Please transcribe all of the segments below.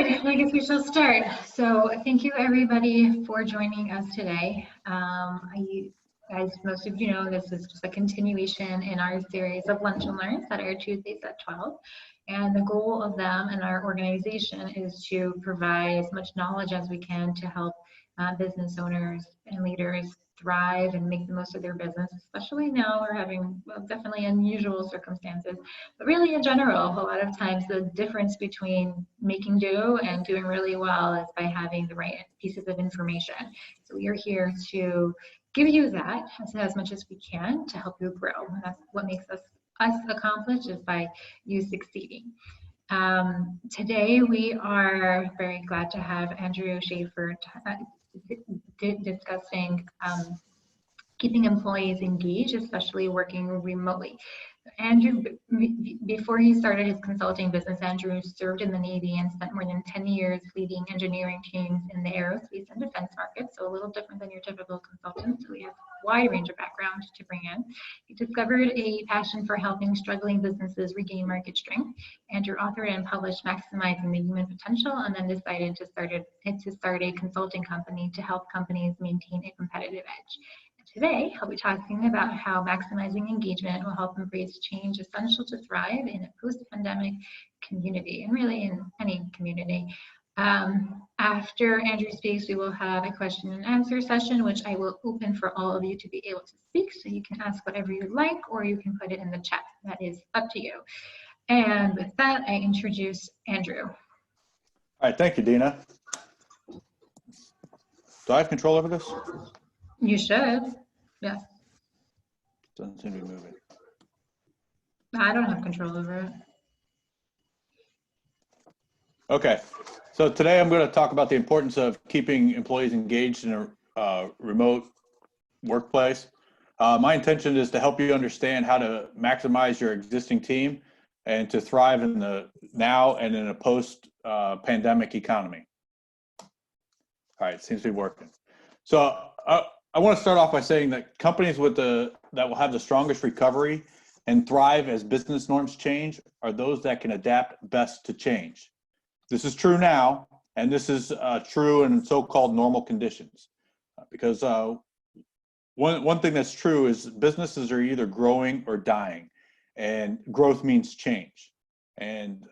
I guess we shall start. So thank you everybody for joining us today. As most of you know, this is just a continuation in our series of lunch and learns that are Tuesdays at 12. And the goal of them and our organization is to provide as much knowledge as we can to help business owners and leaders thrive and make the most of their business, especially now we're having definitely unusual circumstances. But really in general, a lot of times the difference between making do and doing really well is by having the right pieces of information. So we are here to give you that as much as we can to help you grow. And that's what makes us accomplish is by you succeeding. Today we are very glad to have Andrew Shaffer discussing keeping employees engaged, especially working remotely. Andrew, before he started his consulting business, Andrew served in the Navy and spent more than 10 years leading engineering teams in the aerospace and defense market, so a little different than your typical consultant. So he has a wide range of background to bring in. He discovered a passion for helping struggling businesses regain market strength. Andrew authored and published Maximizing the Human Potential, and then decided to start a consulting company to help companies maintain a competitive edge. Today, I'll be talking about how maximizing engagement will help embrace change essential to thrive in a post-pandemic community, and really in any community. After Andrew speaks, we will have a question and answer session, which I will open for all of you to be able to speak. So you can ask whatever you like, or you can put it in the chat. That is up to you. And with that, I introduce Andrew. All right, thank you, Deena. Do I have control over this? You should, yes. Doesn't seem to be moving. I don't have control over it. Okay, so today I'm going to talk about the importance of keeping employees engaged in a remote workplace. My intention is to help you understand how to maximize your existing team and to thrive in the now and in a post-pandemic economy. All right, seems to be working. So I want to start off by saying that companies that will have the strongest recovery and thrive as business norms change are those that can adapt best to change. This is true now, and this is true in so-called normal conditions. Because one thing that's true is businesses are either growing or dying, and growth means change. And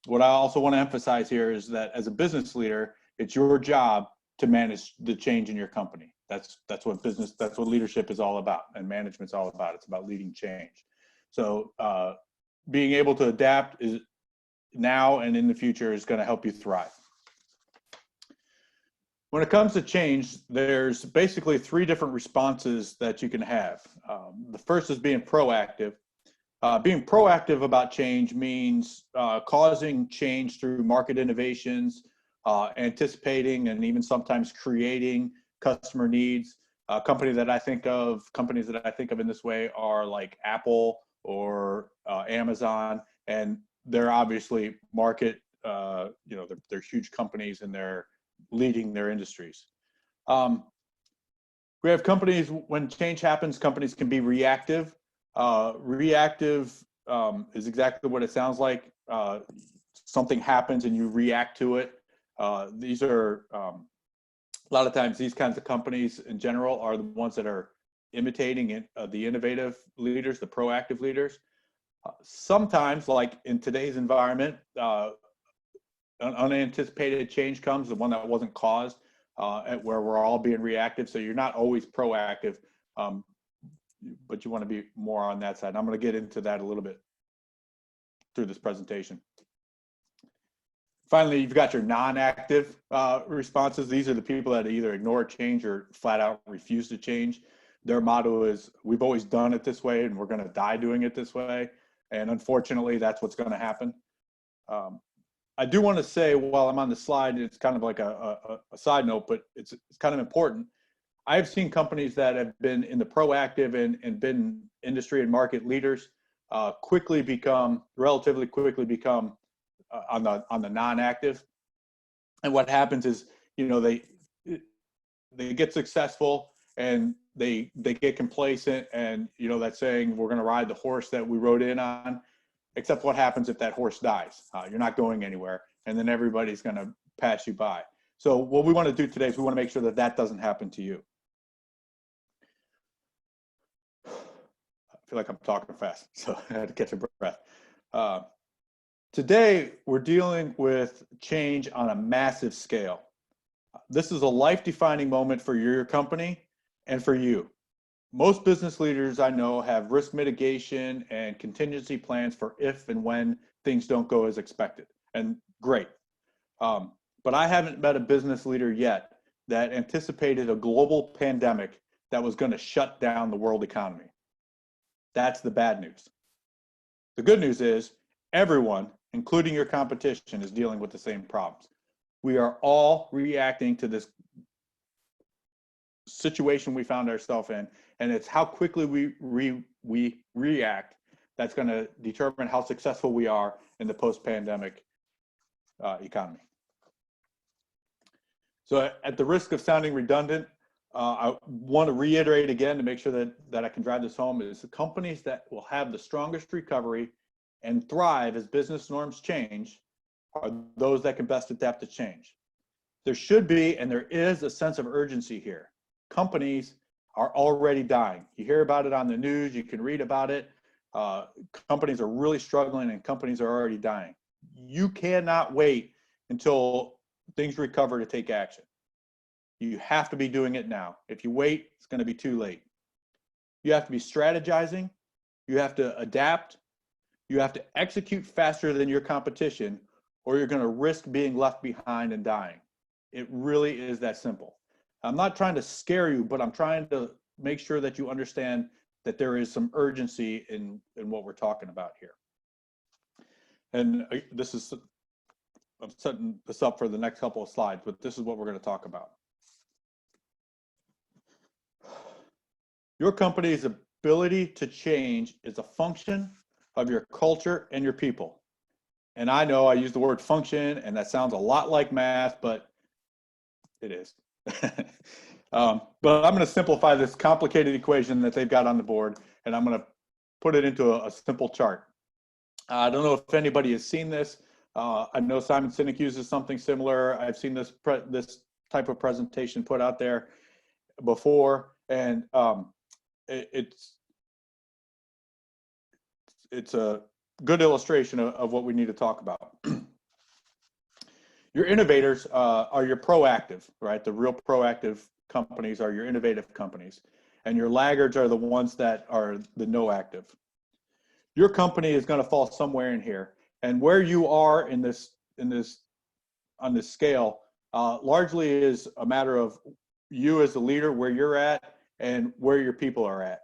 what I also want to emphasize here is that as a business leader, it's your job to manage the change in your company. That's what leadership is all about, and management's all about. It's about leading change. So being able to adapt is now and in the future is going to help you thrive. When it comes to change, there's basically 3 different responses that you can have. The first is being proactive. Being proactive about change means causing change through market innovations, anticipating and even sometimes creating customer needs. Companies that I think of in this way are like Apple or Amazon, and they're obviously market, they're huge companies and they're leading their industries. We have companies, when change happens, companies can be reactive. Reactive is exactly what it sounds like. Something happens and you react to it. These are, a lot of times these kinds of companies in general are the ones that are imitating the innovative leaders, the proactive leaders. Sometimes, like in today's environment, an unanticipated change comes, the one that wasn't caused, where we're all being reactive. So you're not always proactive, but you want to be more on that side. And I'm going to get into that a little bit through this presentation. Finally, you've got your non-active responses. These are the people that either ignore change or flat out refuse to change. Their motto is, we've always done it this way and we're going to die doing it this way. And unfortunately, that's what's going to happen. I do want to say, while I'm on the slide, it's kind of like a side note, but it's kind of important. I've seen companies that have been in the proactive and been industry and market leaders relatively quickly become on the non-active. And what happens is, they get successful and they get complacent, and that saying, we're going to ride the horse that we rode in on. Except what happens if that horse dies? You're not going anywhere. and then everybody's going to pass you by. So what we want to do today is we want to make sure that that doesn't happen to you. I feel like I'm talking fast, so I had to catch a breath. Today, we're dealing with change on a massive scale. This is a life-defining moment for your company and for you. Most business leaders I know have risk mitigation and contingency plans for if and when things don't go as expected, and great. But I haven't met a business leader yet that anticipated a global pandemic that was going to shut down the world economy. That's the bad news. The good news is everyone, including your competition, is dealing with the same problems. We are all reacting to this situation we found ourselves in, and it's how quickly we react that's going to determine how successful we are in the post-pandemic economy. So at the risk of sounding redundant, I want to reiterate again to make sure that I can drive this home is the companies that will have the strongest recovery and thrive as business norms change are those that can best adapt to change. There should be, and there is, a sense of urgency here. Companies are already dying. You hear about it on the news, you can read about it. Companies are really struggling and companies are already dying. You cannot wait until things recover to take action. You have to be doing it now. If you wait, it's going to be too late. You have to be strategizing. You have to adapt. You have to execute faster than your competition, or you're going to risk being left behind and dying. It really is that simple. I'm not trying to scare you, but I'm trying to make sure that you understand that there is some urgency in what we're talking about here. And this is, I'm setting this up for the next couple of slides, but this is what we're going to talk about. Your company's ability to change is a function of your culture and your people. And I know I use the word function, and that sounds a lot like math, but it is. But I'm going to simplify this complicated equation that they've got on the board, and I'm going to put it into a simple chart. I don't know if anybody has seen this. I know Simon Sinek uses something similar. I've seen this type of presentation put out there before, and it's a good illustration of what we need to talk about. Your innovators are your proactive, right? The real proactive companies are your innovative companies, and your laggards are the ones that are the no active. Your company is going to fall somewhere in here, and where you are on this scale largely is a matter of you as the leader, where you're at, and where your people are at.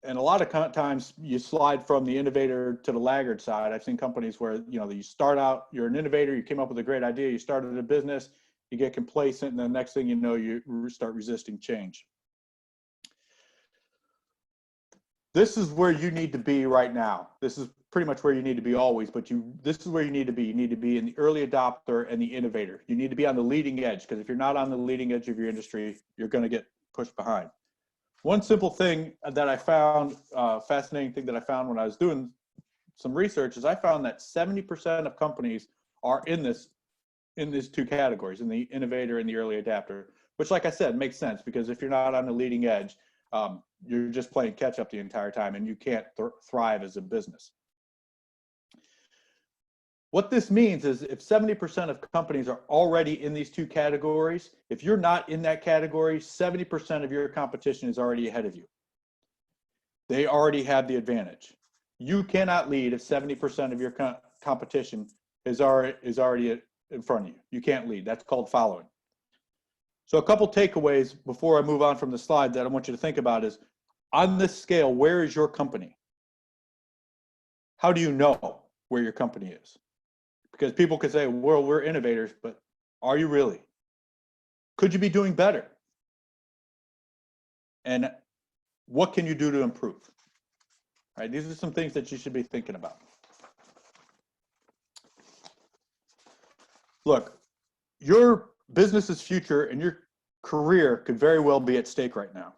And a lot of times you slide from the innovator to the laggard side. I've seen companies where, you know, you start out, you're an innovator, you came up with a great idea, you started a business, you get complacent, and the next thing you know, you start resisting change. This is where you need to be right now. This is pretty much where you need to be always, but this is where you need to be. You need to be in the early adopter and the innovator. You need to be on the leading edge, because if you're not on the leading edge of your industry, you're going to get pushed behind. One simple thing that I found, fascinating thing that I found when I was doing some research, is I found that 70% of companies are in these two categories, in the innovator and the early adapter, which, like I said, makes sense, because if you're not on the leading edge, you're just playing catch up the entire time, and you can't thrive as a business. What this means is if 70% of companies are already in these two categories, if you're not in that category, 70% of your competition is already ahead of you. They already have the advantage. You cannot lead if 70% of your competition is already in front of you. You can't lead. That's called following. So a couple takeaways before I move on from the slide that I want you to think about is, on this scale, where is your company? How do you know where your company is? Because people could say, well, we're innovators, but are you really? Could you be doing better? And what can you do to improve? Right? These are some things that you should be thinking about. Look, your business's future and your career could very well be at stake right now.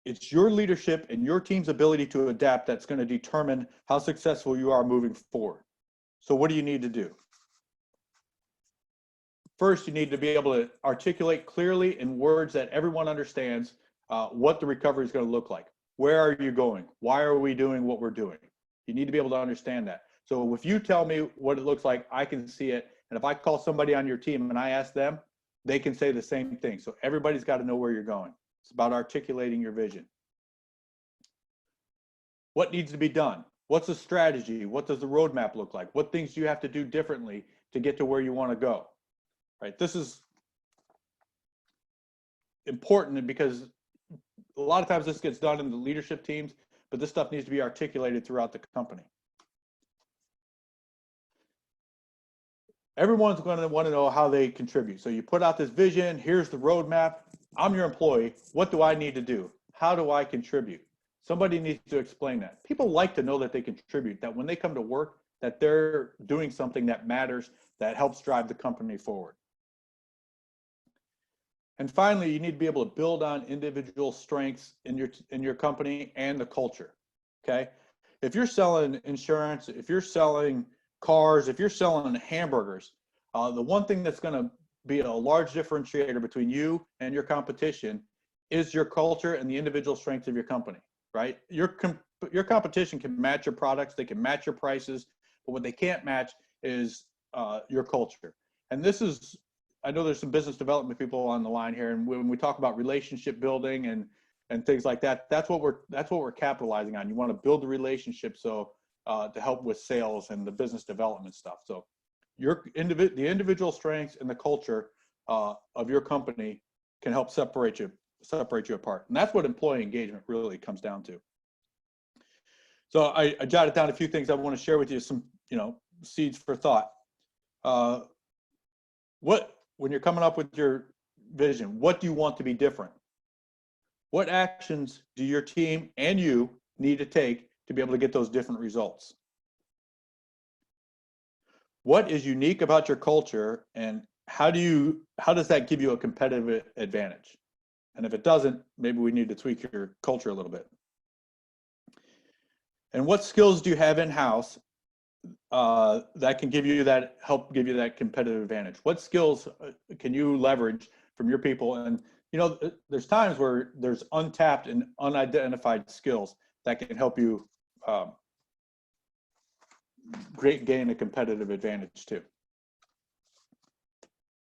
It's your leadership and your team's ability to adapt that's going to determine how successful you are moving forward. So what do you need to do? first, you need to be able to articulate clearly in words that everyone understands what the recovery is going to look like. Where are you going? Why are we doing what we're doing? You need to be able to understand that. So if you tell me what it looks like, I can see it. And if I call somebody on your team and I ask them, they can say the same thing. So everybody's got to know where you're going. It's about articulating your vision. What needs to be done? What's the strategy? What does the roadmap look like? What things do you have to do differently to get to where you want to go? Right? This is important because a lot of times this gets done in the leadership teams, but this stuff needs to be articulated throughout the company. Everyone's going to want to know how they contribute. So you put out this vision, here's the roadmap. I'm your employee. What do I need to do? How do I contribute? Somebody needs to explain that. People like to know that they contribute, that when they come to work, that they're doing something that matters, that helps drive the company forward. And finally, you need to be able to build on individual strengths in your company and the culture, okay? If you're selling insurance, if you're selling cars, if you're selling hamburgers, the one thing that's gonna be a large differentiator between you and your competition is your culture and the individual strengths of your company, right? Your competition can match your products, they can match your prices, but what they can't match is your culture. And this is, I know there's some business development people on the line here, and when we talk about relationship building and things like that, that's what we're capitalizing on. You want to build the relationship so to help with sales and the business development stuff. So the individual strengths and the culture of your company can help separate you apart, and that's what employee engagement really comes down to. So I jotted down a few things I want to share with you, some seeds for thought. When you're coming up with your vision, what do you want to be different? What actions do your team and you need to take to be able to get those different results? What is unique about your culture, and how does that give you a competitive advantage? And if it doesn't, maybe we need to tweak your culture a little bit. And what skills do you have in-house that can help give you that competitive advantage? What skills can you leverage from your people? And there's times where there's untapped and unidentified skills that can help you gain a competitive advantage too.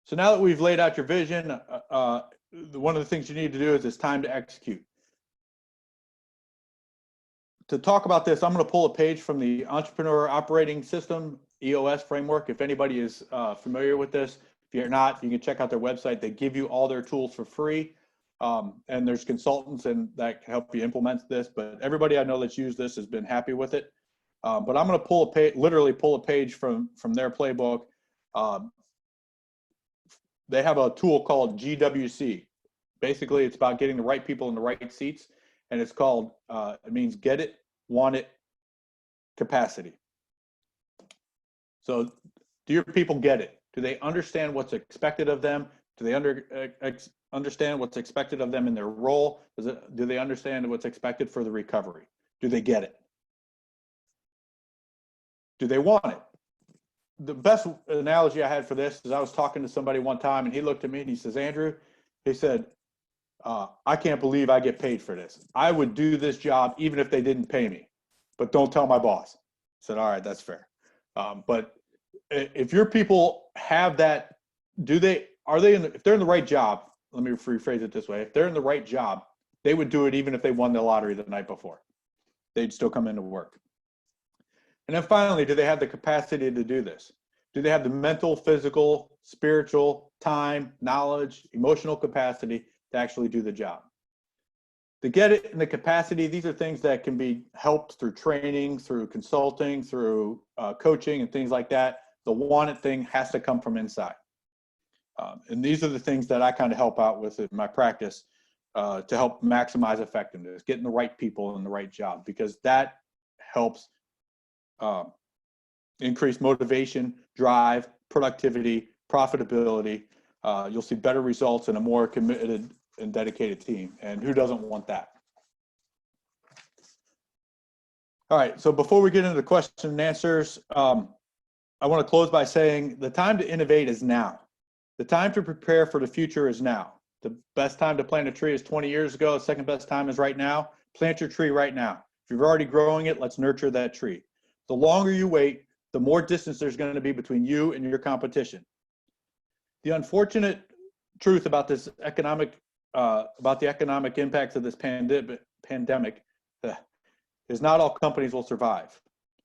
So now that we've laid out your vision, one of the things you need to do is it's time to execute. To talk about this, I'm going to pull a page from the Entrepreneur Operating System, EOS framework. If anybody is familiar with this, if you're not, you can check out their website. They give you all their tools for free. And there's consultants that can help you implement this, but everybody I know that's used this has been happy with it. But I'm going to literally pull a page from their playbook. They have a tool called GWC. Basically, it's about getting the right people in the right seats. And it's called, it means get it, want it, capacity. So do your people get it? Do they understand what's expected of them? Do they understand what's expected of them in their role? Do they understand what's expected for the recovery? Do they get it? Do they want it? The best analogy I had for this is I was talking to somebody one time and he looked at me and he says, Andrew, he said, I can't believe I get paid for this. I would do this job even if they didn't pay me, but don't tell my boss. I said, all right, that's fair. But if your people have that, if they're in the right job, let me rephrase it this way. If they're in the right job, they would do it even if they won the lottery the night before. They'd still come into work. And then finally, do they have the capacity to do this? Do they have the mental, physical, spiritual, time, knowledge, emotional capacity to actually do the job? To get it in the capacity, these are things that can be helped through training, through consulting, through coaching and things like that. The want it thing has to come from inside. And these are the things that I kind of help out with in my practice to help maximize effectiveness, getting the right people in the right job, because that helps increase motivation, drive, productivity, profitability. You'll see better results and a more committed and dedicated team. And who doesn't want that? All right, so before we get into the question and answers, I want to close by saying the time to innovate is now. The time to prepare for the future is now. The best time to plant a tree is 20 years ago. The second best time is right now. Plant your tree right now. If you're already growing it, let's nurture that tree. The longer you wait, the more distance there's going to be between you and your competition. The unfortunate truth about this about the economic impacts of this pandemic is not all companies will survive.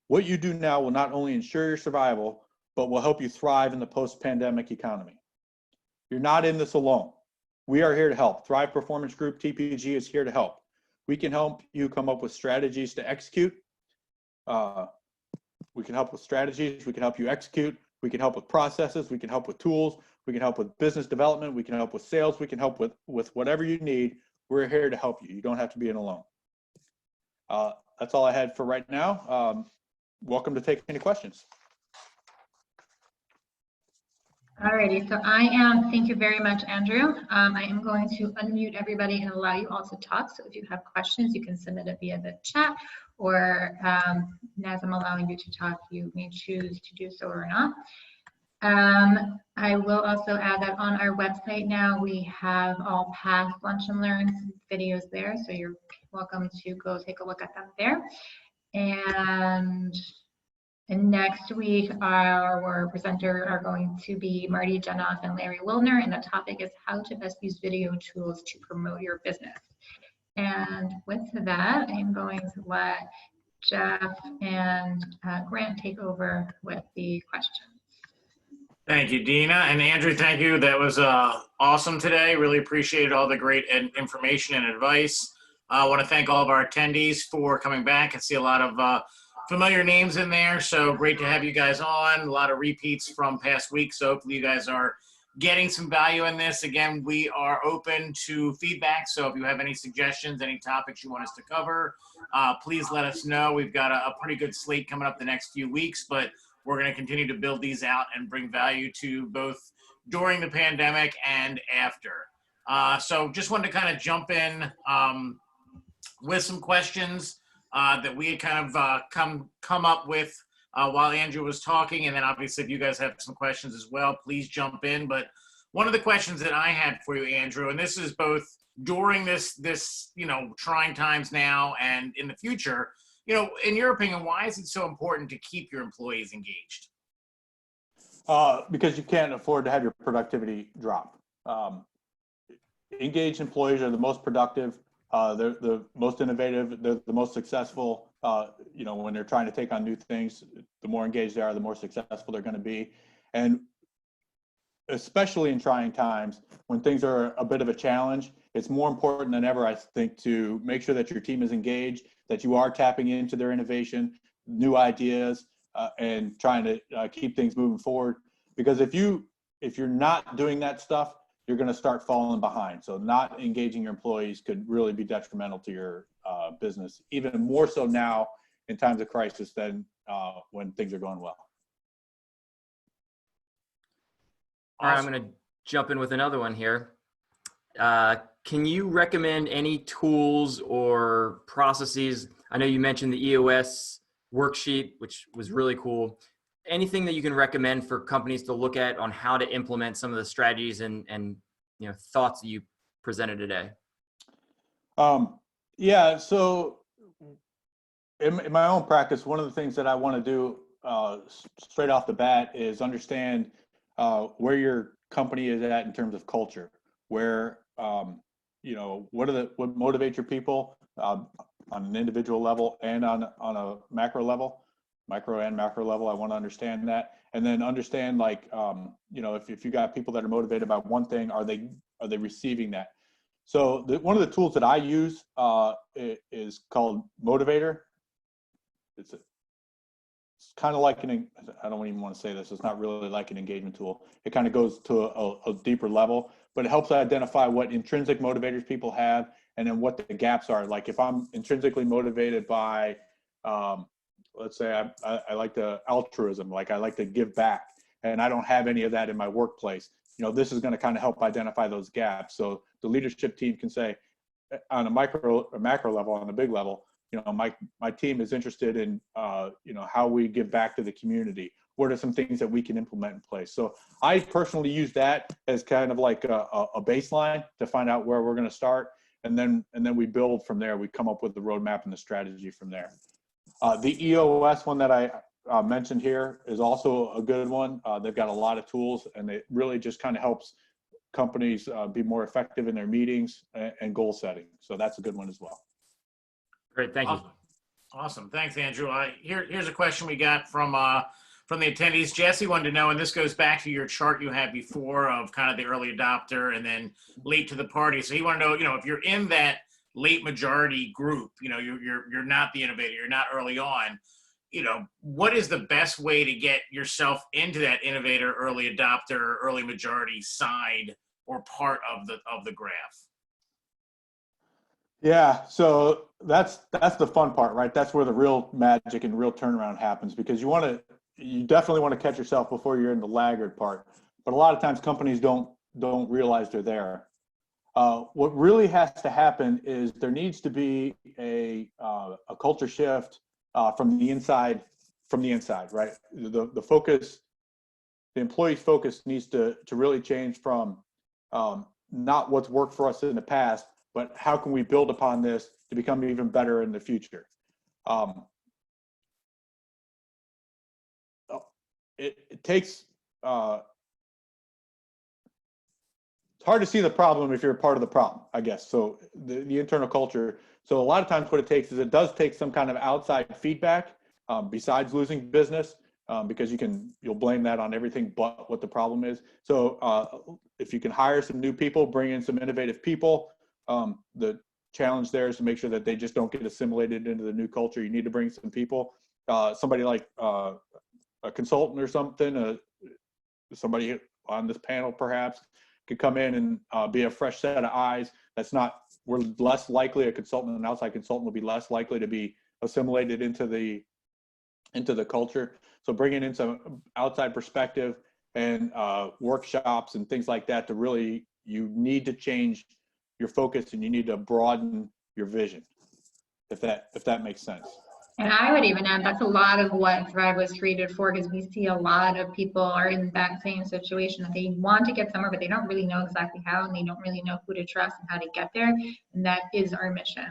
What you do now will not only ensure your survival, but will help you thrive in the post-pandemic economy. You're not in this alone. We are here to help. Thrive Performance Group, TPG, is here to help. We can help you come up with strategies to execute. We can help with strategies. We can help you execute. We can help with processes. We can help with tools. We can help with business development. We can help with sales. We can help with whatever you need. We're here to help you. You don't have to be in alone. That's all I had for right now. Welcome to take any questions. Alrighty, so thank you very much, Andrew. I am going to unmute everybody and allow you all to talk. So if you have questions, you can submit it via the chat, or as I'm allowing you to talk, you may choose to do so or not. I will also add that on our website now, we have all past Lunch and Learns videos there, so you're welcome to go take a look at them there. And next week, our presenters are going to be Marty Jenoff and Larry Wilner, and the topic is how to best use video tools to promote your business. And with that, I'm going to let Jeff and Grant take over with the questions. Thank you, Deena. And Andrew, thank you. That was awesome today. Really appreciated all the great information and advice. I want to thank all of our attendees for coming back. I see a lot of familiar names in there, so great to have you guys on. A lot of repeats from past weeks, so hopefully you guys are getting some value in this. Again, we are open to feedback, so if you have any suggestions, any topics you want us to cover, please let us know. We've got a pretty good slate coming up the next few weeks, but we're going to continue to build these out and bring value to both during the pandemic and after. So just wanted to kind of jump in with some questions that we had kind of come up with while Andrew was talking, and then obviously if you guys have some questions as well, please jump in. But one of the questions that I had for you, Andrew, and this is both during this trying times now and in the future, in your opinion, why is it so important to keep your employees engaged? Because you can't afford to have your productivity drop. Engaged employees are the most productive. They're the most innovative. They're the most successful. When they're trying to take on new things, the more engaged they are, the more successful they're going to be. And especially in trying times, when things are a bit of a challenge, it's more important than ever, I think, to make sure that your team is engaged, that you are tapping into their innovation, new ideas, and trying to keep things moving forward. Because if you're not doing that stuff, you're going to start falling behind. So not engaging your employees could really be detrimental to your business, even more so now in times of crisis than when things are going well. All right, I'm going to jump in with another one here. Can you recommend any tools or processes? I know you mentioned the EOS worksheet, which was really cool. Anything that you can recommend for companies to look at on how to implement some of the strategies and thoughts that you presented today? Yeah, so in my own practice, one of the things that I want to do straight off the bat is understand where your company is at in terms of culture, where what motivates your people on an individual level and on a macro and macro level. I want to understand that, and then understand if you got people that are motivated by one thing, are they receiving that? So one of the tools that I use is called Motivator. It's kind of like I don't even want to say this, it's not really like an engagement tool. It kind of goes to a deeper level, but it helps identify what intrinsic motivators people have and then what the gaps are. Like if I'm intrinsically motivated by, let's say I like to altruism, like I like to give back, and I don't have any of that in my workplace. This is going to kind of help identify those gaps. So the leadership team can say on a micro or macro level, on a big level, my team is interested in, how we give back to the community. what are some things that we can implement in place? So I personally use that as kind of like a baseline to find out where we're going to start. And then we build from there. We come up with the roadmap and the strategy from there. The EOS one that I mentioned here is also a good one. They've got a lot of tools, and it really just kind of helps companies be more effective in their meetings and goal setting. So that's a good one as well. Great, thank you. Awesome. Thanks, Andrew. Here's a question we got from the attendees. Jesse wanted to know, and this goes back to your chart you had before of kind of the early adopter and then late to the party. So he wanted to know, if you're in that late majority group, you're not the innovator, you're not early on, what is the best way to get yourself into that innovator, early adopter, early majority side or part of the graph? Yeah, so that's the fun part, right? That's where the real magic and real turnaround happens, because you definitely want to catch yourself before you're in the laggard part. But a lot of times companies don't realize they're there. What really has to happen is there needs to be a culture shift from the inside, right? The focus, the employee's focus needs to really change from not what's worked for us in the past, but how can we build upon this to become even better in the future? It takes, it's hard to see the problem if you're a part of the problem, I guess. So the internal culture. So a lot of times what it takes is it does take some kind of outside feedback besides losing business, because you'll blame that on everything but what the problem is. So if you can hire some new people, bring in some innovative people, the challenge there is to make sure that they just don't get assimilated into the new culture. You need to bring some people, somebody like a consultant or something, somebody on this panel perhaps could come in and be a fresh set of eyes. We're less likely, a consultant, an outside consultant will be less likely to be assimilated into the culture. So bringing in some outside perspective and workshops and things like that you need to change your focus and you need to broaden your vision, if that makes sense. And I would even add, that's a lot of what Thrive was created for, because we see a lot of people are in that same situation, that they want to get somewhere, but they don't really know exactly how, and they don't really know who to trust and how to get there. And that is our mission.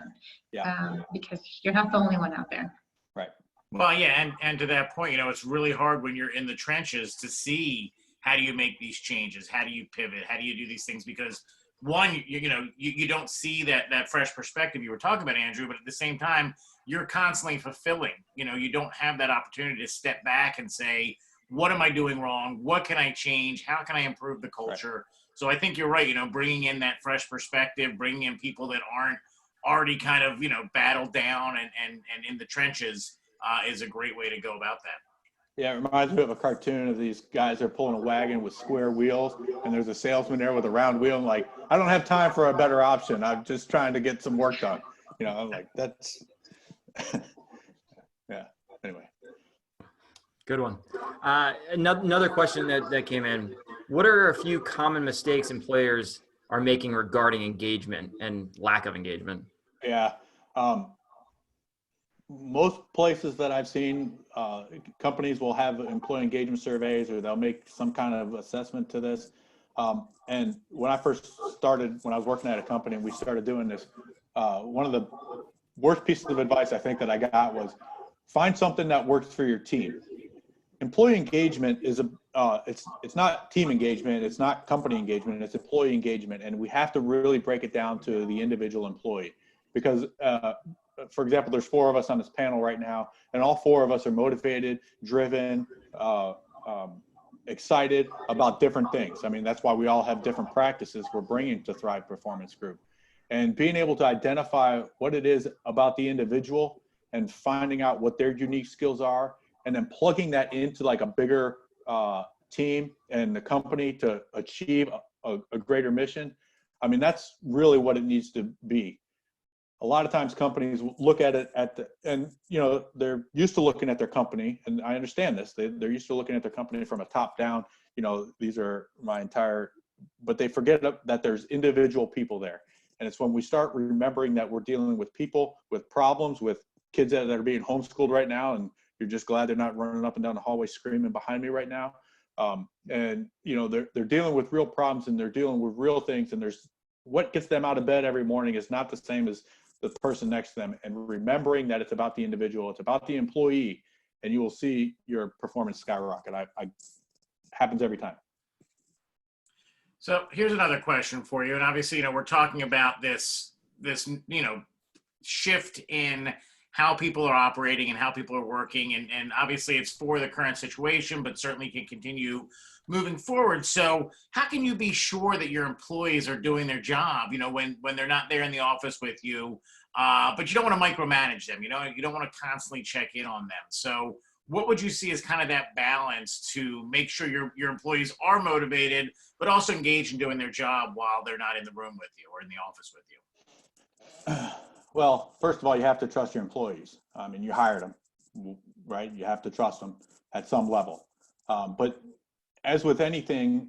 Yeah. Because you're not the only one out there. Right. Well, yeah, and to that point, it's really hard when you're in the trenches to see how do you make these changes, how do you pivot, how do you do these things, because one, you don't see that fresh perspective you were talking about, Andrew, but at the same time, you're constantly fulfilling. You don't have that opportunity to step back and say, what am I doing wrong? What can I change? How can I improve the culture? Right. So I think you're right, bringing in that fresh perspective, bringing in people that aren't already kind of, battled down and in the trenches is a great way to go about that. Yeah, it reminds me of a cartoon of these guys that are pulling a wagon with square wheels, and there's a salesman there with a round wheel. I'm like, I don't have time for a better option. I'm just trying to get some work done. I'm like, that's, yeah, anyway. Good one. Another question that came in. What are a few common mistakes employers are making regarding engagement and lack of engagement? Yeah. Most places that I've seen, companies will have employee engagement surveys, or they'll make some kind of assessment to this. And when I first started, when I was working at a company and we started doing this, one of the worst pieces of advice I think that I got was find something that works for your team. Employee engagement is it's not team engagement, it's not company engagement, it's employee engagement. And we have to really break it down to the individual employee, because for example, there's 4 of us on this panel right now, and all 4 of us are motivated, driven, excited about different things. I mean, that's why we all have different practices we're bringing to Thrive Performance Group. And being able to identify what it is about the individual and finding out what their unique skills are, and then plugging that into like a bigger team and the company to achieve a greater mission. I mean, that's really what it needs to be. A lot of times companies look at it and they're used to looking at their company, and I understand this. They're used to looking at their company from a top down, these are but they forget that there's individual people there. And it's when we start remembering that we're dealing with people with problems, with kids that are being homeschooled right now, and You're just glad they're not running up and down the hallway screaming behind me right now. And you know, they're dealing with real problems, and they're dealing with real things, and there's what gets them out of bed every morning is not the same as the person next to them. And remembering that it's about the individual, it's about the employee, and you will see your performance skyrocket. Happens every time. So here's another question for you. And obviously, you know, we're talking about this, you know, shift in how people are operating and how people are working. And obviously it's for the current situation, but certainly can continue moving forward. So how can you be sure that your employees are doing their job, you know, when they're not there in the office with you, but you don't want to micromanage them, you know, you don't want to constantly check in on them. So what would you see as kind of that balance to make sure your employees are motivated, but also engaged in doing their job while they're not in the room with you or in the office with you? Well, first of all, you have to trust your employees. I mean, you hired them, right? You have to trust them at some level. But as with anything,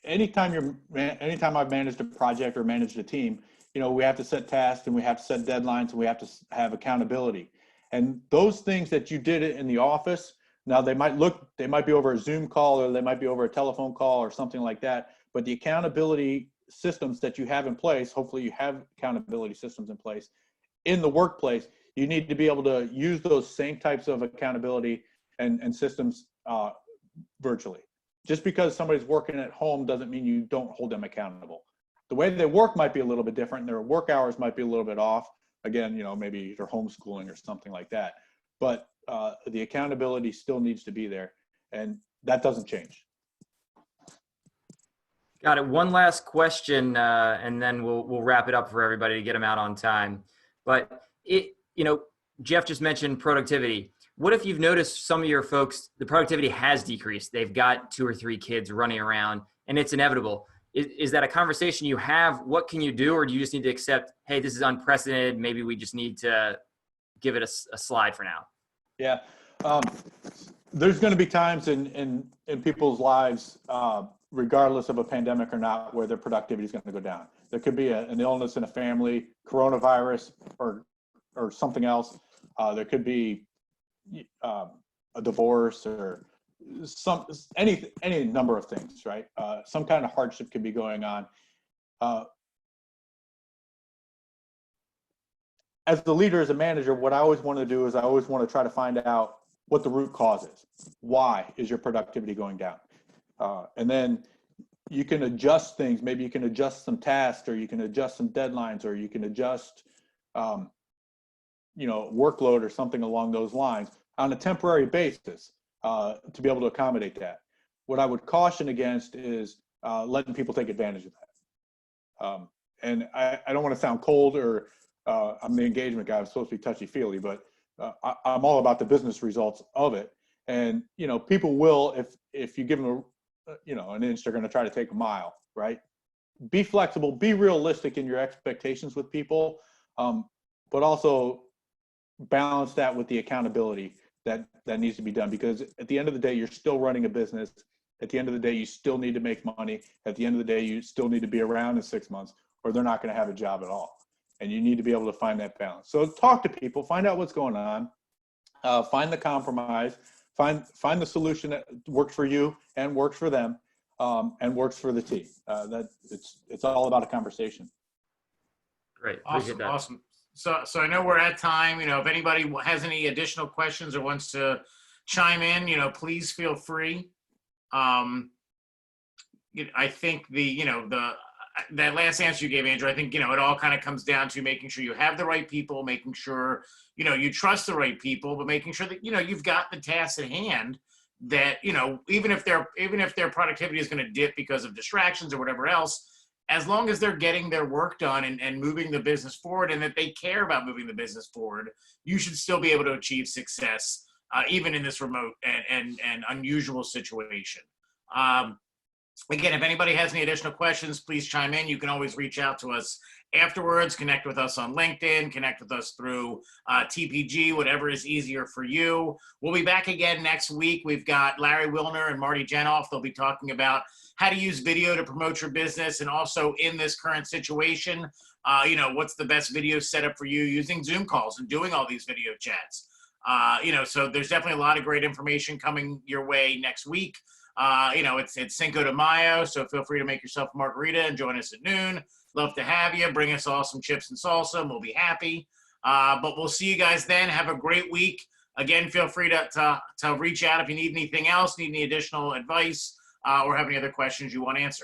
anytime I've managed a project or managed a team, you know, we have to set tasks and we have to set deadlines and we have to have accountability. And those things that you did in the office, now they might be over a Zoom call or they might be over a telephone call or something like that, but the accountability systems that you have in place, hopefully you have accountability systems in place in the workplace, you need to be able to use those same types of accountability and systems virtually. Just because somebody's working at home doesn't mean you don't hold them accountable. The way they work might be a little bit different. Their work hours might be a little bit off. Again, you know, maybe they're homeschooling or something like that. But the accountability still needs to be there, and that doesn't change. Got it. One last question, and then we'll wrap it up for everybody to get them out on time. But you know, Jeff just mentioned productivity. What if you've noticed some of your folks, the productivity has decreased? They've got 2 or 3 kids running around, and it's inevitable. Is that a conversation you have? What can you do, or do you just need to accept, hey, this is unprecedented, maybe we just need to give it a slide for now? Yeah, there's going to be times in people's lives, regardless of a pandemic or not, where their productivity is going to go down. There could be an illness in a family, coronavirus, or something else. There could be a divorce or any number of things, right? Some kind of hardship could be going on. As the leader, as a manager, what I always want to do is I always want to try to find out what the root cause is. Why is your productivity going down? And then you can adjust things. Maybe you can adjust some tasks, or you can adjust some deadlines, or you can adjust, you know, workload or something along those lines on a temporary basis to be able to accommodate that. What I would caution against is letting people take advantage of that. And I don't want to sound cold or I'm the engagement guy. I'm supposed to be touchy-feely, but I'm all about the business results of it. And you know, people will, if you give them an inch, they're going to try to take a mile, right? Be flexible, be realistic in your expectations with people, but also balance that with the accountability that needs to be done. Because at the end of the day, you're still running a business. At the end of the day, you still need to make money. At the end of the day, you still need to be around in 6 months, or they're not going to have a job at all. And you need to be able to find that balance. So talk to people, find out what's going on, find the compromise, find the solution that works for you and works for them, and works for the team. That it's all about a conversation. Great. Awesome. Awesome. So I know we're at time. You know, if anybody has any additional questions or wants to chime in, you know, please feel free. I think that last answer you gave, Andrew, I think, you know, it all kind of comes down to making sure you have the right people, making sure, you know, you trust the right people, but making sure that, you know, you've got the tasks at hand that, you know, even if their productivity is going to dip because of distractions or whatever else, as long as they're getting their work done and moving the business forward, and that they care about moving the business forward, you should still be able to achieve success, even in this remote and unusual situation. Again, if anybody has any additional questions, please chime in. You can always reach out to us afterwards, connect with us on LinkedIn, connect with us through TPG, whatever is easier for you. We'll be back again next week. We've got Larry Wilner and Marty Jenoff. They'll be talking about how to use video to promote your business, and also in this current situation, you know, what's the best video setup for you using Zoom calls and doing all these video chats. So there's definitely a lot of great information coming your way next week. It's Cinco de Mayo, so feel free to make yourself a margarita and join us at noon. Love to have you. Bring us all some chips and salsa, and we'll be happy. But we'll see you guys then. Have a great week. Again, feel free to reach out if you need anything else, need any additional advice, or have any other questions you want answered.